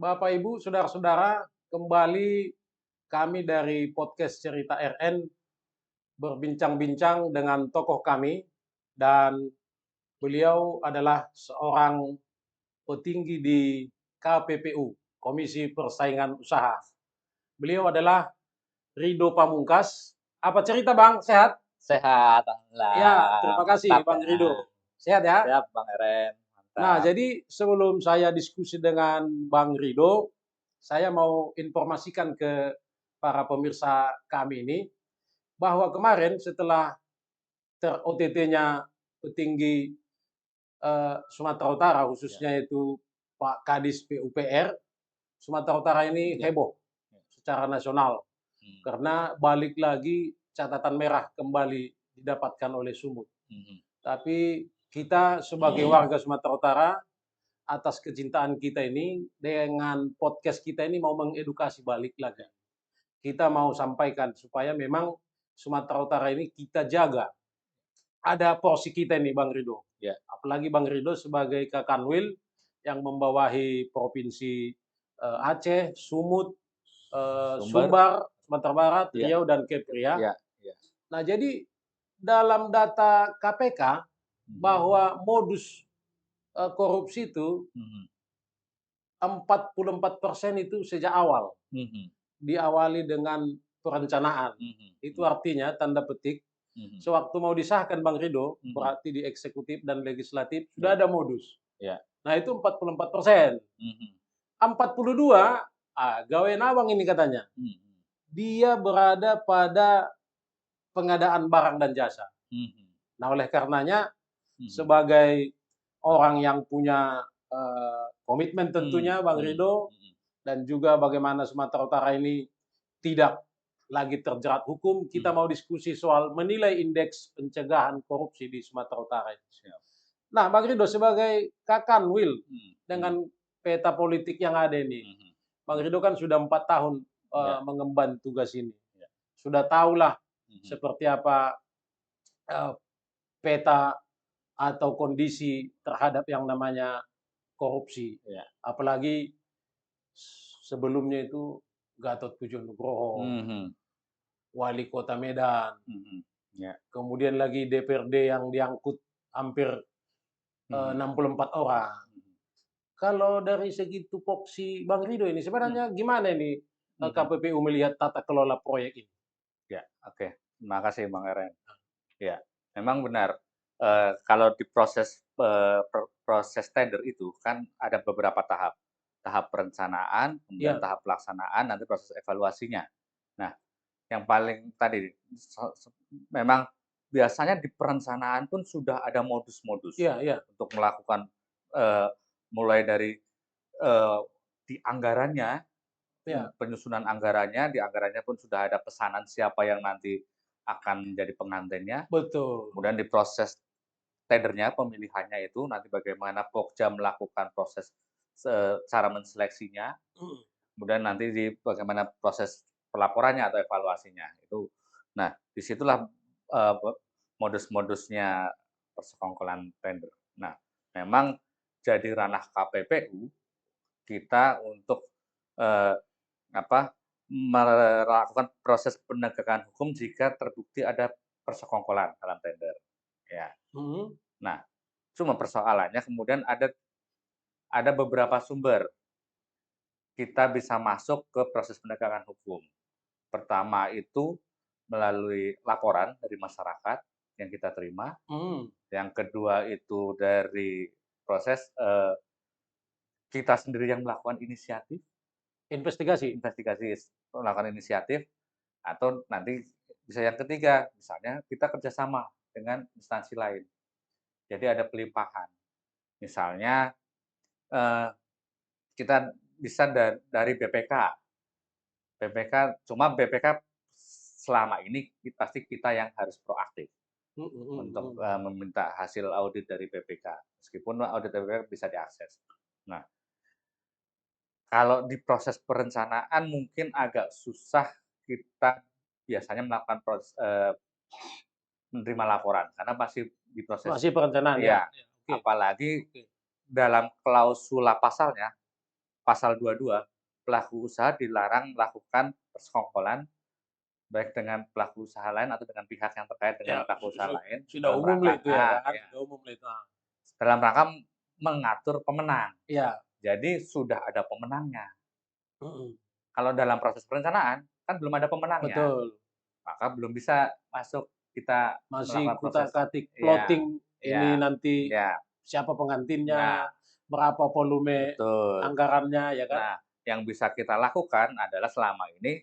Bapak, Ibu, saudara-saudara, kembali kami dari podcast Cerita RN berbincang-bincang dengan tokoh kami dan beliau adalah seorang petinggi di KPPU, Komisi Persaingan Usaha. Beliau adalah Rido Pamungkas. Apa cerita, Bang? Sehat? Sehat, Ya, alhamdulillah. terima kasih, Mantap, Bang Kak. Rido. Sehat ya? Siap, Bang Eren. Nah, Mantap. jadi sebelum saya diskusi dengan Bang Rido, saya mau informasikan ke para pemirsa kami ini bahwa kemarin setelah ter-OTT-nya petinggi Sumatera Utara, Ya. khususnya itu Pak Kadis PUPR, Sumatera Utara ini Ya. heboh secara nasional Hmm. karena balik lagi catatan merah kembali didapatkan oleh Sumut. Hmm. Tapi kita sebagai warga Sumatera Utara atas kecintaan kita ini dengan podcast kita ini mau mengedukasi balik lagi. Kita mau sampaikan supaya memang Sumatera Utara ini kita jaga. Ada porsi kita ini Bang Rido. Ya. Apalagi Bang Rido sebagai Kakanwil yang membawahi provinsi Aceh, Sumut, Sumber. Sumbar, Sumatera Barat, Ya. Riau dan Kepri. Ya. Ya. Nah, jadi dalam data KPK bahwa modus korupsi itu 44% itu sejak awal. Diawali dengan perencanaan. Itu artinya tanda petik sewaktu mau disahkan Bang Rido, berarti di eksekutif dan legislatif sudah ada modus. Ya. Nah, itu 44%. 42, gawe nawang ini katanya. Dia berada pada pengadaan barang dan jasa. Nah, oleh karenanya sebagai orang yang punya komitmen tentunya Bang Rido, dan juga bagaimana Sumatera Utara ini tidak lagi terjerat hukum, kita mau diskusi soal menilai indeks pencegahan korupsi di Sumatera Utara. Nah, Bang Rido sebagai Kakanwil dengan peta politik yang ada ini, Bang Rido kan sudah 4 tahun mengemban tugas ini. Sudah tahulah seperti apa peta atau kondisi terhadap yang namanya korupsi. Apalagi sebelumnya itu Gatot Pujo Nugroho, Wali Kota Medan, kemudian lagi DPRD yang diangkut hampir 64 orang. Kalau dari segi tupoksi Bang Rido ini sebenarnya gimana ini KPPU melihat tata kelola proyek ini? Ya, oke. Terima kasih Bang Eren. Ya, memang benar. Kalau di proses tender itu kan ada beberapa tahap. Tahap perencanaan, kemudian tahap pelaksanaan, nanti proses evaluasinya. Nah, yang paling tadi memang biasanya di perencanaan pun sudah ada modus-modus untuk melakukan mulai dari di anggarannya, penyusunan anggarannya, di anggarannya pun sudah ada pesanan siapa yang nanti akan menjadi pengantinnya. Betul. Kemudian di proses tendernya, pemilihannya itu nanti bagaimana Pokja melakukan proses cara menseleksinya. Kemudian nanti di bagaimana proses pelaporannya atau evaluasinya itu. Nah, disitulah modus-modusnya persekongkolan tender. Nah, memang jadi ranah KPPU kita untuk melakukan proses penegakan hukum jika terbukti ada persekongkolan dalam tender. Ya. Nah, cuma persoalannya kemudian ada beberapa sumber kita bisa masuk ke proses penegakan hukum. Pertama itu melalui laporan dari masyarakat yang kita terima. Yang kedua itu dari proses kita sendiri yang melakukan inisiatif. Investigasi Melakukan inisiatif, atau nanti bisa yang ketiga, misalnya kita kerjasama dengan instansi lain. Jadi ada pelimpahan. Misalnya kita bisa dari BPK. Cuma BPK selama ini pasti kita yang harus proaktif untuk meminta hasil audit dari BPK. Meskipun audit BPK bisa diakses. Nah, kalau di proses perencanaan mungkin agak susah kita biasanya melakukan menerima laporan karena masih di proses perencanaan ya. Apalagi dalam klausula pasalnya pasal 22, pelaku usaha dilarang melakukan persekongkolan baik dengan pelaku usaha lain atau dengan pihak yang terkait dengan Ya, pelaku usaha lain sudah dalam umum lah rangka itu ya kan, ya, sudah umum lah itu. dalam rangka mengatur pemenang. Iya. Jadi sudah ada pemenangnya. Mhm. Kalau dalam proses perencanaan kan belum ada pemenangnya, Betul. maka belum bisa masuk kita Masih melakukan proses. kutak-katik Ya, plotting ini ya, nanti ya. siapa pengantinnya, Nah, berapa volume betul. anggarannya ya kan? Nah, yang bisa kita lakukan adalah selama ini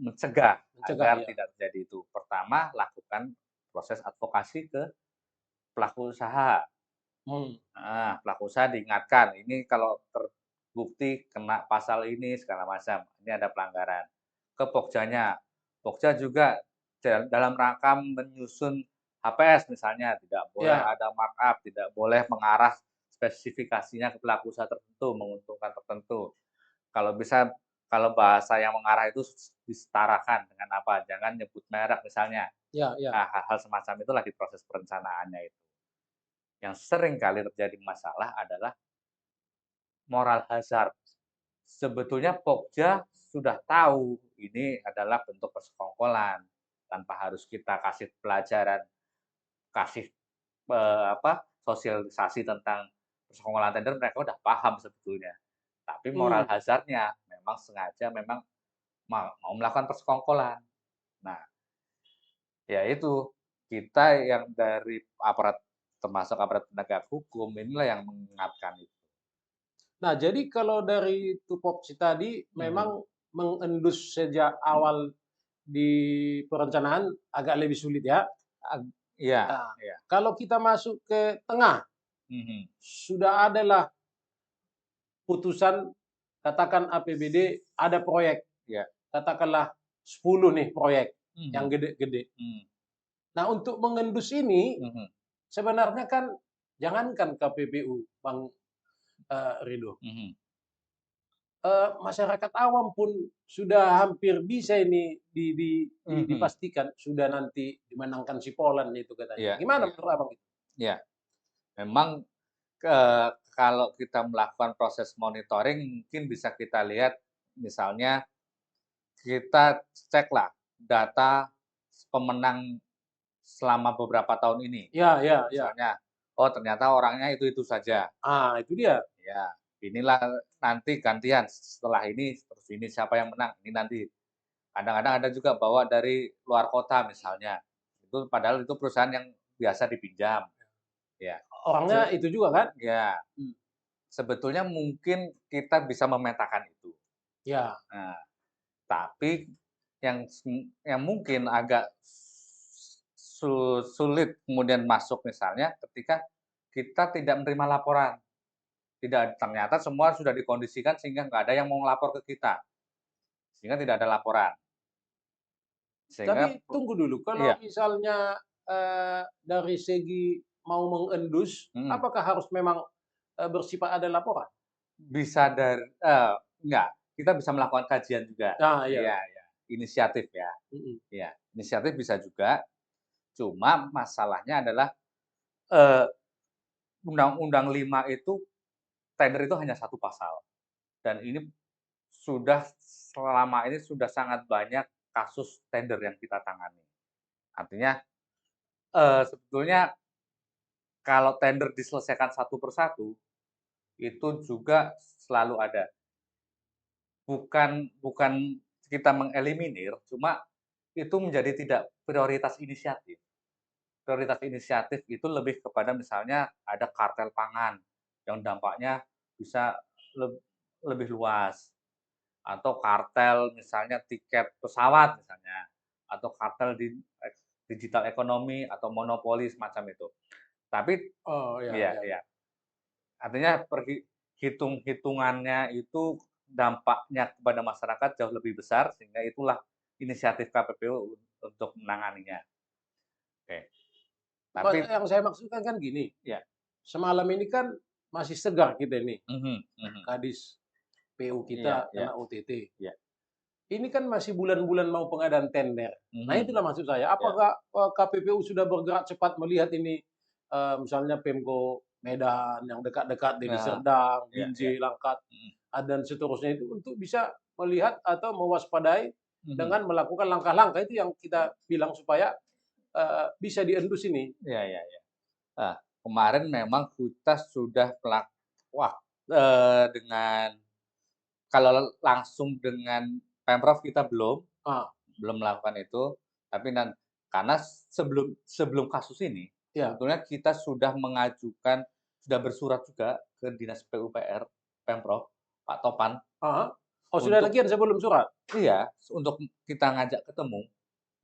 mencegah Mencegah agar ya. tidak terjadi itu. Pertama, lakukan proses advokasi ke pelaku usaha. Hmm. Nah, pelaku usaha diingatkan, ini kalau terbukti kena pasal ini segala macam, ini ada pelanggaran. Ke Pokjanya, Pokja juga dalam rangka menyusun HPS misalnya, tidak boleh Ya, ada markup, tidak boleh mengarah spesifikasinya ke pelaku usaha tertentu, menguntungkan tertentu. Kalau bisa, kalau bahasa yang mengarah itu disetarakan dengan apa, jangan nyebut merek misalnya. ya, ya. Nah, hal-hal semacam itulah di proses perencanaannya itu. Yang sering kali terjadi masalah adalah moral hazard. Sebetulnya Pokja sudah tahu ini adalah bentuk persekongkolan, tanpa harus kita kasih pelajaran, kasih sosialisasi tentang persekongkolan tender, mereka udah paham sebetulnya. Tapi moral Hmm. hazard-nya memang sengaja memang mau melakukan persekongkolan. Nah, ya itu, kita yang dari aparat, termasuk aparat penegak hukum, inilah yang mengingatkan itu. Nah, jadi kalau dari tupoksi tadi Mhm. memang mengendus sejak awal di perencanaan agak lebih sulit ya. Ag iya, Nah, iya. kalau kita masuk ke tengah, Mhm. sudah adalah putusan katakan APBD ada proyek, Iya. katakanlah 10 nih proyek yang Mhm. gede-gede. Mhm. Nah, untuk mengendus ini Mhm. sebenarnya kan jangankan KPPU, Bang Ridho, Mhm. masyarakat awam pun sudah hampir bisa ini Mhm. dipastikan sudah nanti dimenangkan si Polan itu katanya. Iya, Gimana iya, menurut Abang itu? iya. Memang, kalau kita melakukan proses monitoring mungkin bisa kita lihat, misalnya kita ceklah data pemenang selama beberapa tahun ini. Ya, ya, ya. Misalnya, oh ternyata orangnya itu-itu saja. Ah, itu dia. Ya, inilah nanti gantian, setelah ini terus ini siapa yang menang, ini nanti. Kadang-kadang ada juga bawa dari luar kota misalnya, itu padahal itu perusahaan yang biasa dipinjam, ya. Orangnya itu juga kan? Ya, Hmm. sebetulnya mungkin kita bisa memetakan itu. Ya. Nah, tapi yang mungkin agak sulit kemudian masuk misalnya ketika kita tidak menerima laporan. Tidak, ternyata semua sudah dikondisikan sehingga nggak ada yang mau ngelapor ke kita, sehingga tidak ada laporan. Sehingga Tapi tunggu dulu, iya, kalau misalnya dari segi mau mengendus, mhm, apakah harus memang bersifat ada laporan? bisa dari enggak, kita bisa melakukan kajian juga. Nah, iya. Iya, iya, inisiatif ya, Mhm. iya, inisiatif bisa juga, cuma masalahnya adalah, eee, Undang-Undang 5 itu, tender itu hanya satu pasal, dan ini sudah selama ini sudah sangat banyak kasus tender yang kita tangani. Artinya, sebetulnya kalau tender diselesaikan satu persatu, itu juga selalu ada. Bukan bukan kita mengeliminir, cuma itu menjadi tidak prioritas inisiatif. Prioritas inisiatif itu lebih kepada misalnya ada kartel pangan, yang dampaknya bisa leb lebih luas, atau kartel misalnya tiket pesawat misalnya, atau kartel di digital ekonomi atau monopoli semacam itu. Tapi Oh, iya, iya, iya. iya. Artinya hitung-hitungannya itu dampaknya kepada masyarakat jauh lebih besar, sehingga itulah inisiatif KPPU untuk menanganinya. Oke, tapi Yang saya maksudkan kan gini, ya, semalam ini kan masih segar kita ini, mhm, mhm, Kadis PU iya, kita iya, kena OTT. iya, Ini kan masih bulan-bulan mau pengadaan tender. Nah, mhm, itulah maksud saya, iya, apakah KPPU sudah bergerak cepat melihat ini, misalnya Pemko Medan yang dekat-dekat Deli nah, Serdang, iya, iya, Binjai, Langkat, mhm, dan seterusnya itu untuk bisa melihat atau mewaspadai dengan melakukan langkah-langkah itu yang kita bilang supaya bisa diendus ini. Ya, ya, ya. Nah, kemarin memang kita sudah wah, dengan kalau langsung dengan Pemprov kita belum melakukan itu, tapi karena sebelum kasus ini, Ya. sebetulnya kita sudah sudah bersurat juga ke Dinas PUPR Pemprov, Pak Topan, Oh, sudah untuk lagian sebelum surat? iya, untuk kita ngajak ketemu,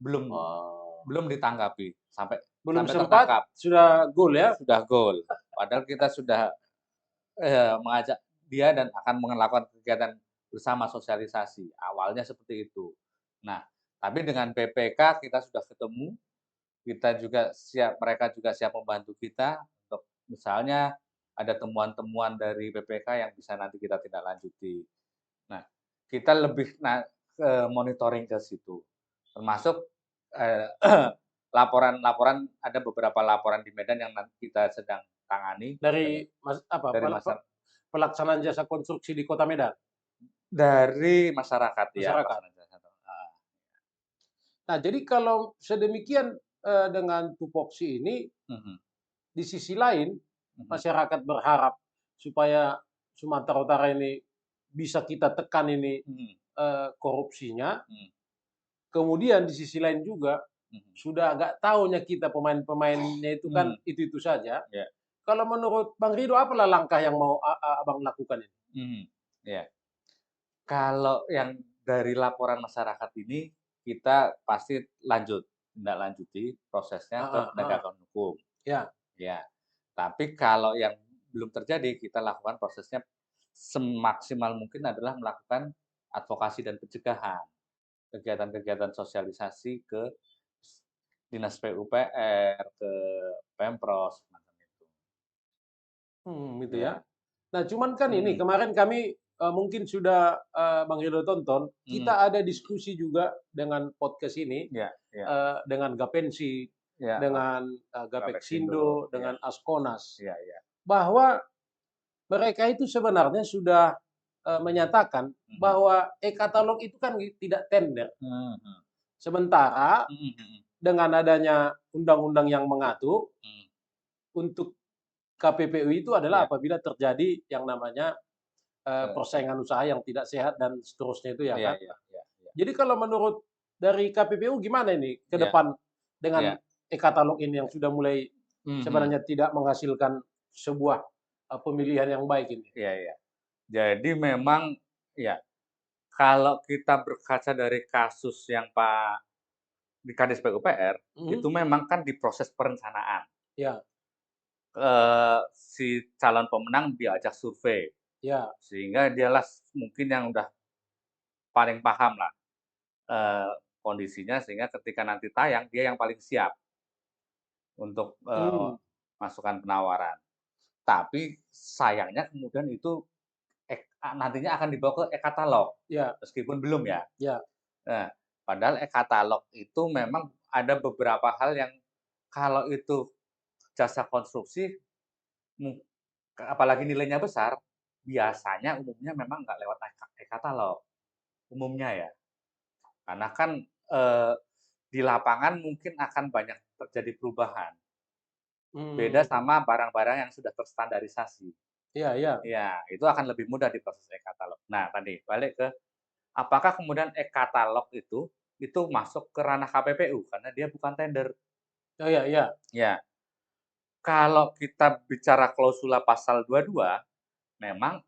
belum Oh. belum ditanggapi, sampai Belum sempat, tertangkap, sudah goal ya? sudah goal. Padahal kita sudah mengajak dia dan akan melakukan kegiatan bersama sosialisasi, awalnya seperti itu. Nah, tapi dengan BPK kita sudah ketemu, mereka juga siap membantu kita untuk misalnya ada temuan-temuan dari BPK yang bisa nanti kita tindak lanjuti. Nah, kita lebih monitoring ke situ, termasuk laporan-laporan, ada beberapa laporan di Medan yang nanti kita sedang tangani Dari dari masyarakat. pelaksanaan jasa konstruksi di Kota Medan? Dari masyarakat, ya, Masyarakat. pelaksanaan jasa. Nah, jadi kalau sedemikian dengan tupoksi ini, di sisi lain masyarakat berharap supaya Sumatera Utara ini bisa kita tekan ini korupsinya. Kemudian di sisi lain juga sudah agak tahunya kita pemain-pemainnya itu kan itu saja. Ya. Kalau menurut Bang Rido, apalah langkah yang mau Abang lakukan ini? Ya. Kalau yang dari laporan masyarakat ini, kita pasti tindak lanjuti prosesnya ke penegakan hukum. Ya. Ya. Tapi kalau yang belum terjadi, kita lakukan prosesnya semaksimal mungkin adalah melakukan advokasi dan pencegahan, kegiatan-kegiatan sosialisasi ke Dinas PUPR, ke Pemprov, semacam itu. Gitu ya. Nah, cuman kan ini kemarin kami mungkin sudah Bang Rido tonton, kita ada diskusi juga dengan podcast ini, dengan Gapensi, dengan Gapeksindo, dengan Askonas, bahwa mereka itu sebenarnya sudah menyatakan bahwa e-katalog itu kan tidak tender. Sementara dengan adanya undang-undang yang mengatur untuk KPPU itu adalah apabila terjadi yang namanya persaingan usaha yang tidak sehat dan seterusnya itu ya kan. Jadi kalau menurut dari KPPU gimana ini ke depan dengan e-katalog ini yang sudah mulai sebenarnya tidak menghasilkan sebuah pemilihan yang baik ini? Iya. Jadi memang kalau kita berkaca dari kasus yang di Kadis PUPR, itu memang kan di proses perencanaan. Ya. Si calon pemenang diajak survei. Ya. Sehingga dialah mungkin yang udah paling paham lah kondisinya, sehingga ketika nanti tayang dia yang paling siap untuk masukan penawaran. Tapi sayangnya kemudian itu nantinya akan dibawa ke e-katalog, meskipun belum ya. Nah, padahal e-katalog itu memang ada beberapa hal yang kalau itu jasa konstruksi, apalagi nilainya besar, biasanya umumnya memang nggak lewat e-katalog, umumnya ya. Karena kan di lapangan mungkin akan banyak terjadi perubahan. Beda sama barang-barang yang sudah terstandarisasi. Iya. Ya, itu akan lebih mudah di proses e-katalog. Nah, tadi balik ke apakah kemudian e-katalog itu masuk ke ranah KPPU karena dia bukan tender. Oh iya. Ya. Kalau kita bicara klausula pasal 22, memang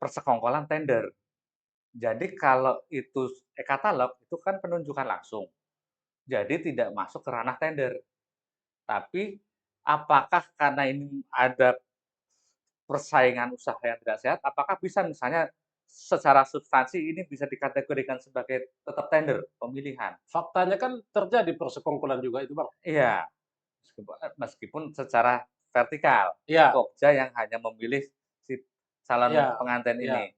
persekongkolan tender. Jadi kalau itu e-katalog itu kan penunjukan langsung. Jadi tidak masuk ke ranah tender. Tapi apakah karena ini ada persaingan usaha yang tidak sehat, apakah bisa misalnya secara substansi ini bisa dikategorikan sebagai tetap tender pemilihan? Faktanya kan terjadi persekongkolan juga itu, Bang. Iya, meskipun secara vertikal, Pokja yang hanya memilih si calon pengantin ini.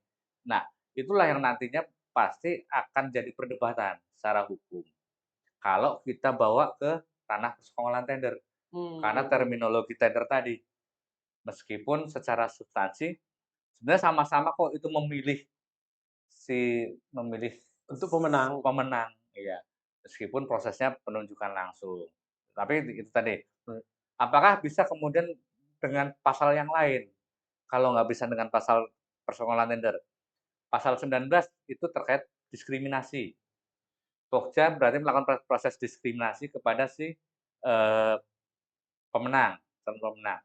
Nah, itulah yang nantinya pasti akan jadi perdebatan secara hukum. Kalau kita bawa ke ranah persekongkolan tender, karena terminologi tender tadi, meskipun secara substansi Sebenarnya sama-sama kok itu memilih Untuk pemenang. pemenang, iya. Meskipun prosesnya penunjukan langsung. Tapi itu tadi, apakah bisa kemudian dengan pasal yang lain? Kalau nggak bisa dengan pasal persoalan tender, pasal 19 itu terkait diskriminasi. Pokja berarti melakukan proses diskriminasi kepada si, eee, pemenang, calon pemenang.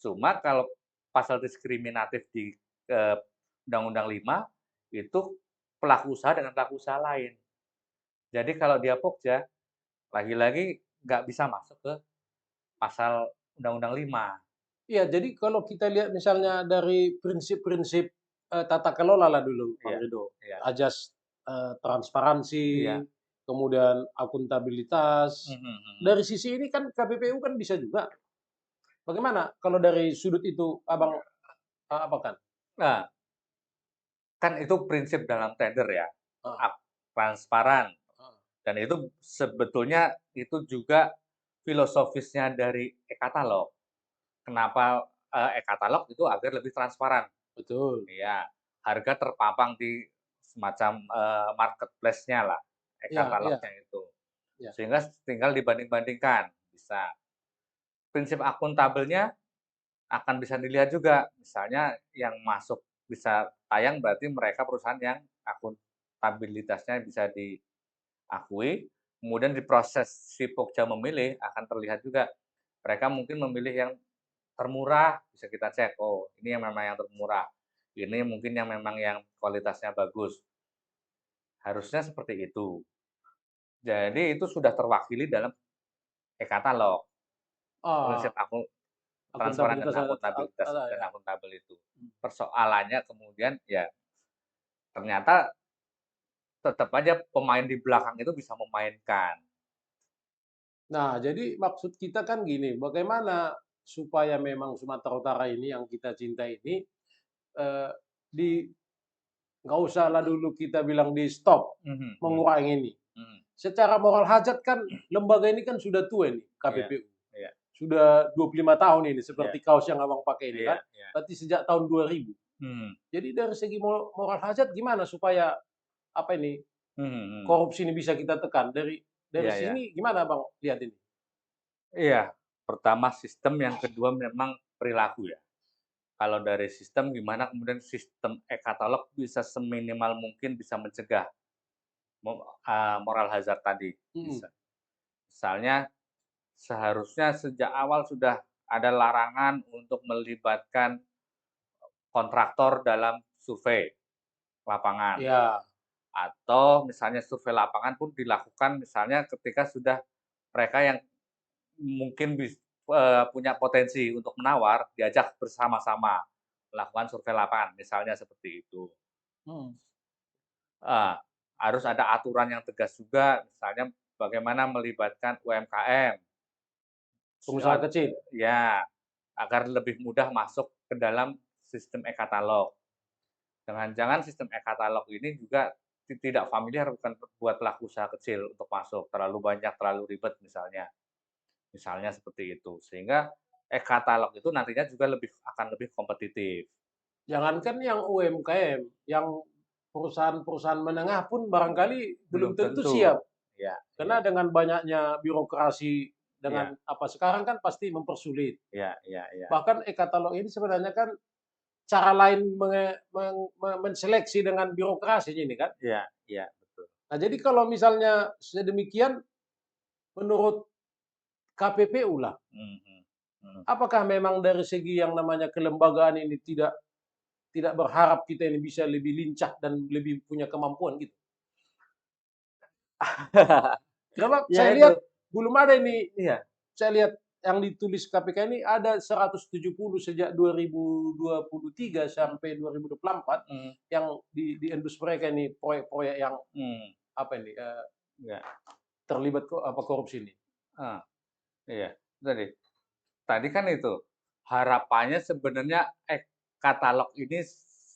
Cuma kalau pasal diskriminatif di, eee, Undang-Undang 5 itu pelaku usaha dengan pelaku usaha lain. Jadi kalau dia Pokja, lagi-lagi nggak bisa masuk ke pasal Undang-Undang 5. Iya, jadi kalau kita lihat misalnya dari prinsip-prinsip, tata kelola lah dulu, Bang Iya Rido. iya Ajas, transparansi, iya. kemudian akuntabilitas. Mhm mhm. Dari sisi ini kan KPPU kan bisa juga. Bagaimana kalau dari sudut itu Abang, apakan? Nah, kan itu prinsip dalam tender ya, Heeh, transparan. heeh. Dan itu sebetulnya itu juga filosofisnya dari e-katalog. Kenapa, e-katalog itu agar lebih transparan. Betul. Iya, harga terpampang di semacam, marketplace-nya lah, Iya iya e-katalognya itu. iya. Sehingga tinggal dibanding-bandingkan, bisa. Prinsip akuntabelnya akan bisa dilihat juga, misalnya yang masuk bisa tayang berarti mereka perusahaan yang akuntabilitasnya bisa diakui, kemudian di proses si Pokja memilih akan terlihat juga, mereka mungkin memilih yang termurah, bisa kita cek, oh ini yang memang yang termurah, ini mungkin yang memang yang kualitasnya bagus, harusnya seperti itu. Jadi itu sudah terwakili dalam e-katalog, prinsip Ah, transparan dan akuntabilitas akuntabilitas ada dan ya. akuntabel itu. Persoalannya kemudian ya ternyata tetap aja pemain di belakang itu bisa memainkan. Nah, jadi maksud kita kan gini, bagaimana supaya memang Sumatera Utara ini yang kita cinta ini, eee, di nggak usahlah dulu kita bilang di stop Mhm mhm mengurangi ini. mhm. Secara moral hajat kan lembaga ini kan sudah tua ini, Iya KPPU. iya Sudah 25 tahun ini iya seperti kaos yang Abang pakai ini kan, iya iya. berarti sejak tahun 2000. Mhm Jadi dari segi moral hajat gimana supaya apa ini, mhm mhm. korupsi ini bisa kita tekan? Dari Iya iya. sini gimana Abang lihat ini? Iya, pertama sistem, yang kedua memang perilaku ya. Kalau dari sistem gimana kemudian sistem e-katalog bisa seminimal mungkin bisa mencegah moral hazard tadi, Mhm. bisa. Misalnya seharusnya sejak awal sudah ada larangan untuk melibatkan kontraktor dalam survei lapangan, Iya, atau misalnya survei lapangan pun dilakukan misalnya ketika sudah mereka yang mungkin punya potensi untuk menawar, diajak bersama-sama melakukan survei lapangan, misalnya seperti itu. mhm, Heeh, harus ada aturan yang tegas juga, misalnya bagaimana melibatkan UMKM, pengusaha kecil. ya, agar lebih mudah masuk ke dalam sistem e-katalog. Jangan-jangan sistem e-katalog ini juga tidak familiar bukan buat pelaku usaha kecil untuk masuk, terlalu banyak, terlalu ribet misalnya. Misalnya seperti itu. Sehingga e-katalog itu nantinya juga akan lebih kompetitif. Jangankan yang UMKM, yang perusahaan-perusahaan menengah pun barangkali Belum belum tentu tentu. siap. Ya Karena ya dengan banyaknya birokrasi, dengan ya apa sekarang kan pasti mempersulit. ya ya ya Bahkan e-katalog ini sebenarnya kan cara lain menseleksi dengan birokrasi ini kan. ya ya betul. Nah, jadi kalau misalnya sedemikian menurut KPPU lah, Mhm mhm. apakah memang dari segi yang namanya kelembagaan ini tidak tidak berharap kita ini bisa lebih lincah dan lebih punya kemampuan gitu? Karena Ya saya itu, lihat belum ada ini, iya saya lihat yang ditulis KPK ini ada 170 sejak 2023 sampai 2024 mhm yang di-endorse mereka ini proyek-proyek yang mhm, apa ini, iya, terlibat apa korupsi ini. heeh, iya. Tadi tadi kan itu, harapannya sebenarnya katalog ini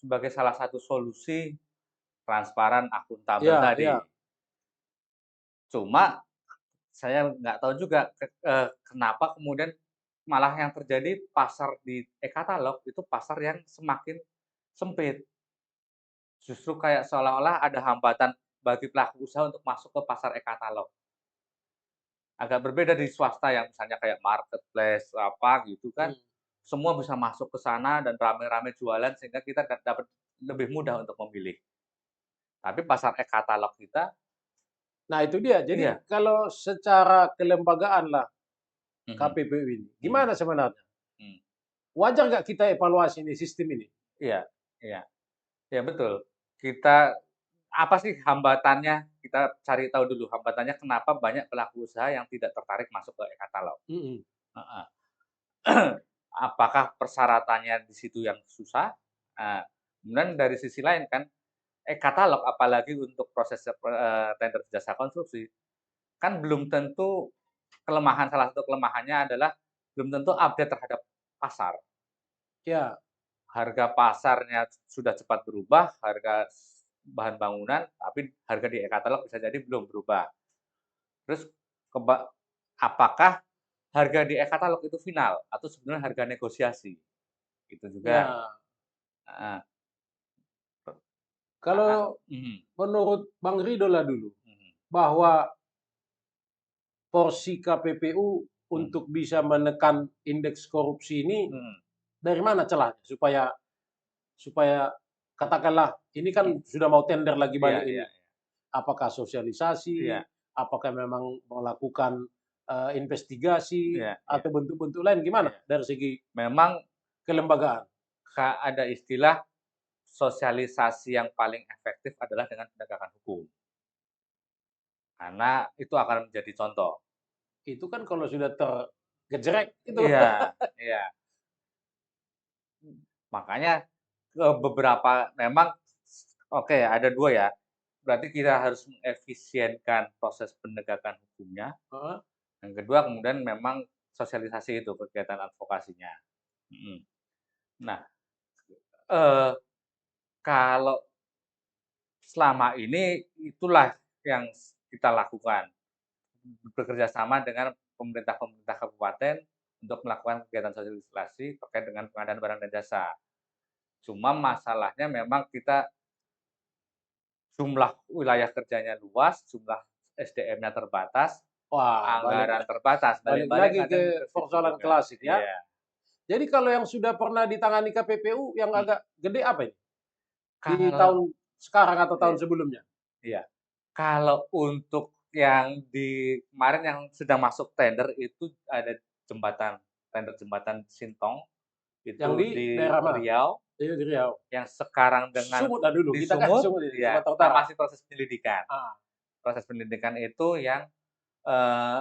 sebagai salah satu solusi transparan, akuntabel Iya tadi. iya, Cuma saya nggak tahu juga kenapa kemudian malah yang terjadi pasar di e-katalog itu pasar yang semakin sempit. Justru kayak seolah-olah ada hambatan bagi pelaku usaha untuk masuk ke pasar e-katalog. Agak berbeda di swasta yang misalnya kayak marketplace, apa gitu kan, Hmm. semua bisa masuk ke sana dan rame-rame jualan sehingga kita dapat lebih mudah untuk memilih. Tapi pasar e-katalog kita Nah itu dia. Jadi iya, kalau secara kelembagaan lah mhm, KPPU ini, mhm, gimana sebenarnya? mmm, Wajar nggak kita evaluasi ini sistem ini? iya, iya, iya betul. Kita apa sih hambatannya, kita cari tahu dulu hambatannya kenapa banyak pelaku usaha yang tidak tertarik masuk ke e-katalog, Mhm. heeh. Apakah persyaratannya di situ yang susah? Nah, kemudian dari sisi lain kan, e-katalog apalagi untuk proses tender jasa konstruksi, kan belum tentu salah satu kelemahannya adalah belum tentu update terhadap pasar. Ya, Harga pasarnya sudah cepat berubah, harga bahan bangunan, tapi harga di e-katalog bisa jadi belum berubah. Terus keba apakah harga di e-katalog itu final atau sebenarnya harga negosiasi? Itu juga, ya. heeh, Kalau mhm, menurut Bang Ridola dulu, mhm, bahwa porsi KPPU mhm, untuk bisa menekan indeks korupsi ini mhm, dari mana celahnya supaya supaya katakanlah ini mhm, kan sudah mau tender lagi iya, balik iya, ini. Apakah sosialisasi, iya, apakah memang melakukan, investigasi iya, iya, atau bentuk-bentuk lain gimana iya. dari segi Memang kelembagaan? ada istilah sosialisasi yang paling efektif adalah dengan penegakan hukum, karena itu akan menjadi contoh. Itu kan kalau sudah tergejrek itu. Iya, iya. Makanya beberapa memang oke, ada 2 ya, berarti kita harus mengefisienkan proses penegakan hukumnya, Heeh. yang kedua kemudian memang sosialisasi itu, kegiatan advokasinya, mhm. Nah, eee, kalau selama ini itulah yang kita lakukan, bekerja sama dengan pemerintah-pemerintah kabupaten untuk melakukan kegiatan sosialisasi terkait dengan pengadaan barang dan jasa. Cuma masalahnya memang kita jumlah wilayah kerjanya luas, jumlah SDM-nya terbatas, Wah, balik anggaran terbatas, balik balik-balik lagi kadang ke ke situ persoalan juga. klasik ya. Iya, Jadi kalau yang sudah pernah ditangani KPPU yang mmm, agak gede apa ini? Di kalau tahun sekarang atau i tahun sebelumnya? iya, kalau untuk yang di kemarin yang sedang masuk tender itu ada tender jembatan Sintong, Yang itu di di daerah mana? Riau, Di Riau. yang sekarang dengan Sumut dah dulu, di kita kan Sumut, Sumut ini, ya, Sumatera Utara. masih proses penyelidikan. Ah, Proses pendidikan itu yang, eee,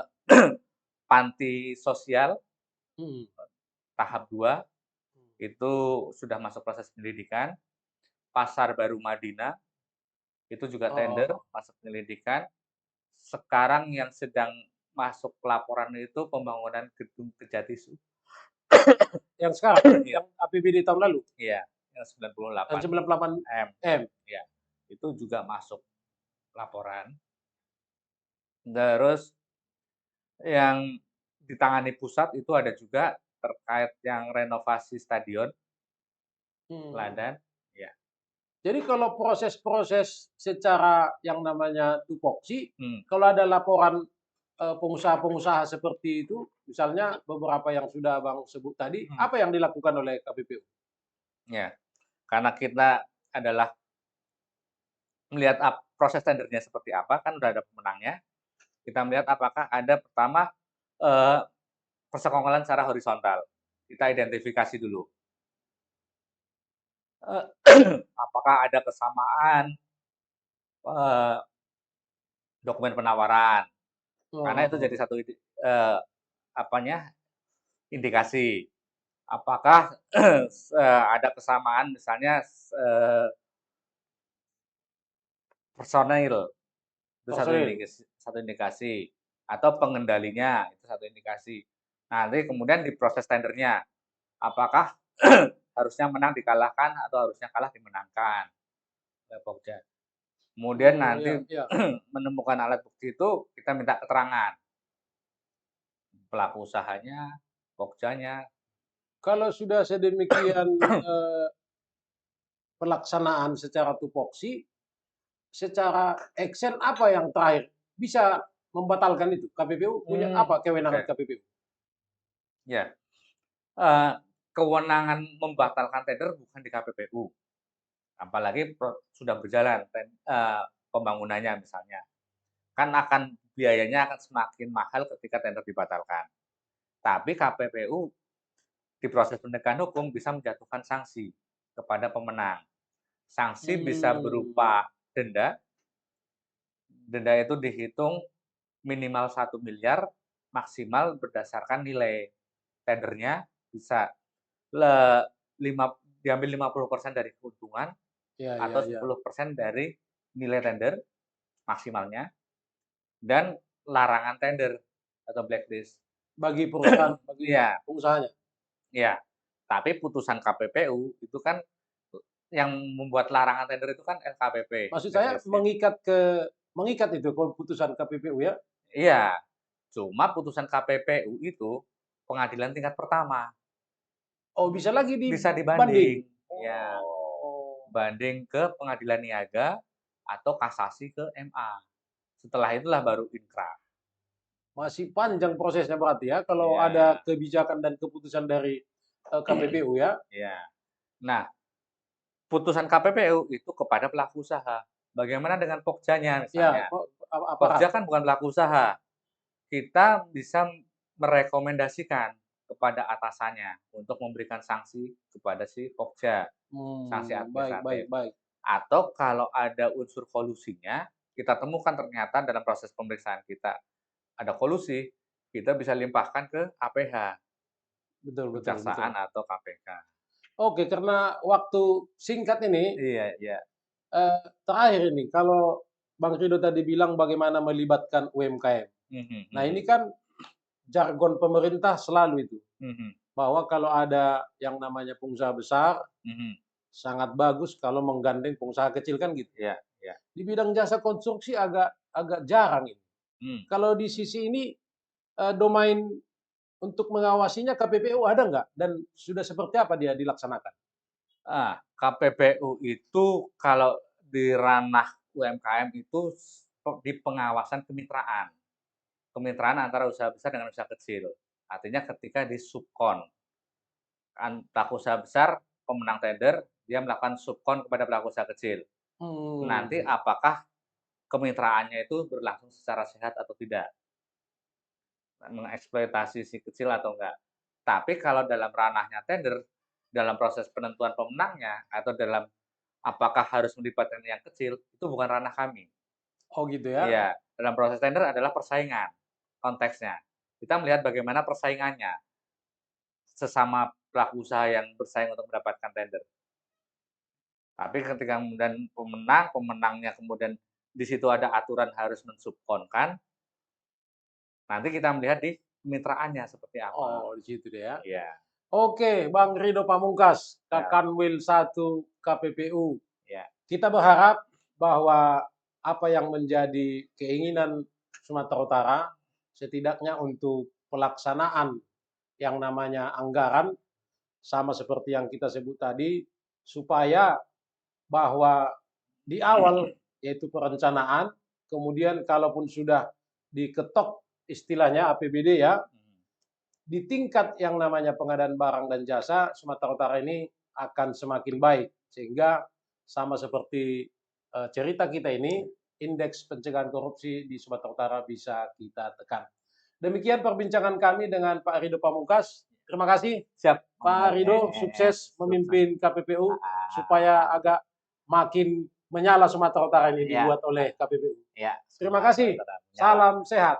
panti sosial mhm. tahap 2 itu sudah masuk proses penyelidikan, Pasar Baru Madinah itu juga tender, Oh, masuk penyelidikan. Sekarang yang sedang masuk laporan itu pembangunan gedung Kejati yang sekarang, iya, yang APBD tahun lalu, iya, yang yang 98 98 M, M. iya, itu juga masuk laporan. Terus yang ditangani pusat itu ada juga terkait yang renovasi stadion Hmm. Ladan, ya, Jadi kalau proses-proses secara yang namanya tupoksi, mmm, kalau ada laporan pengusaha-pengusaha seperti itu, misalnya beberapa yang sudah Abang sebut tadi, mhm, apa yang dilakukan oleh KPPU? ya. Karena kita adalah melihat proses tendernya seperti apa, kan udah ada pemenangnya, kita melihat apakah ada pertama, eee, persekongkolan secara horizontal. Kita identifikasi dulu, eee, apakah ada kesamaan, eee, dokumen penawaran, karena itu jadi Oh, satu apanya, indikasi. Apakah, ada kesamaan misalnya, personil, itu personil. satu indikasi, atau pengendalinya, itu satu indikasi. Nanti kemudian di proses tendernya, apakah harusnya menang dikalahkan atau harusnya kalah dimenangkan oleh Pokja. Kemudian Oh, nanti ya, ya. menemukan alat bukti itu kita minta keterangan pelaku usahanya, Pokjanya. Kalau sudah sedemikian pelaksanaan secara tupoksi, secara action apa yang terakhir bisa membatalkan itu? KPPU punya apa kewenangan Oke. KPPU? Ya, eee, kewenangan membatalkan tender bukan di KPPU, apalagi sudah berjalan pembangunannya misalnya. Kan biayanya akan semakin mahal ketika tender dibatalkan. Tapi KPPU di proses penegakan hukum bisa menjatuhkan sanksi kepada pemenang. Sanksi bisa berupa denda. Denda itu dihitung minimal 1 miliar, maksimal berdasarkan nilai tendernya bisa le lima diambil 50% dari keuntungan Ya, atau ya, ya. 10% dari nilai tender maksimalnya, dan larangan tender atau blacklist. Bagi perusahaan, bagi Iya, pengusahanya. iya. Tapi putusan KPPU itu kan yang membuat larangan tender itu kan LKPP, Maksud saya Legislative. mengikat itu keputusan KPPU ya? Iya, cuma putusan KPPU itu pengadilan tingkat pertama. Oh, bisa lagi Bisa dibanding? dibanding, ya, Oh. banding ke pengadilan niaga atau kasasi ke MA. Setelah itulah baru inkrah. Masih panjang prosesnya berarti ya, kalau ada Ya, kebijakan dan keputusan dari KPPU ya? ya. Nah, putusan KPPU itu kepada pelaku usaha. Bagaimana dengan Pokjanya Ya, misalnya? aparat. Pokja kan bukan pelaku usaha. Kita bisa merekomendasikan kepada atasannya untuk memberikan sanksi kepada si Pokja, sanksi Baik, baik, administratif. baik. Atau kalau ada unsur kolusinya, kita temukan ternyata dalam proses pemeriksaan kita ada kolusi, kita bisa limpahkan ke APH, Betul, betul, betul. Kejaksaan atau KPK. Oke, karena waktu singkat ini, Iya, iya. terakhir ini, kalau Bang Rido tadi bilang bagaimana melibatkan UMKM. Mhm, Nah, ini mhm, kan jargon pemerintah selalu itu, mhm, bahwa kalau ada yang namanya pengusaha besar, mhm. sangat bagus kalau menggandeng pengusaha kecil kan gitu. Iya, iya. Di bidang jasa konstruksi agak agak jarang ini. Mmm. Kalau di sisi ini, domain untuk mengawasinya KPPU ada nggak? Dan sudah seperti apa dia dilaksanakan? KPPU itu kalau di ranah UMKM itu di pengawasan kemitraan. Kemitraan antara usaha besar dengan usaha kecil. Artinya ketika di subkon, kan pelaku usaha besar, pemenang tender, dia melakukan subkon kepada pelaku usaha kecil. Nanti Hmm. apakah kemitraannya itu berlangsung secara sehat atau tidak, mengeksploitasi si kecil atau enggak. Tapi kalau dalam ranahnya tender, dalam proses penentuan pemenangnya atau dalam apakah harus melibatkan yang kecil, itu bukan ranah kami. Oh gitu ya? Iya, dalam proses tender adalah persaingan konteksnya. Kita melihat bagaimana persaingannya sesama pelaku usaha yang bersaing untuk mendapatkan tender. Tapi ketika kemudian pemenangnya kemudian di situ ada aturan harus mensubkonkan, nanti kita melihat di kemitraannya seperti apa. Oh di situ deh ya. Iya, Oke, Bang Rido Pamungkas, ya, Kakanwil 1 KPPU. ya, Kita berharap bahwa apa yang menjadi keinginan Sumatera Utara, setidaknya untuk pelaksanaan yang namanya anggaran, sama seperti yang kita sebut tadi, supaya bahwa di awal, yaitu perencanaan, kemudian kalaupun sudah diketok istilahnya APBD ya, mhm, di tingkat yang namanya pengadaan barang dan jasa, Sumatera Utara ini akan semakin baik. Sehingga sama seperti cerita kita ini, indeks pencegahan korupsi di Sumatera Utara bisa kita tekan. Demikian perbincangan kami dengan Pak Rido Pamungkas. Terima kasih siap. Pak Rido, Oke, sukses sukses. memimpin KPPU supaya Ah, agak makin menyala Sumatera Utara ini iya, dibuat oleh KPPU. iya, Terima Sumatera kasih. Utara menyala. Salam sehat.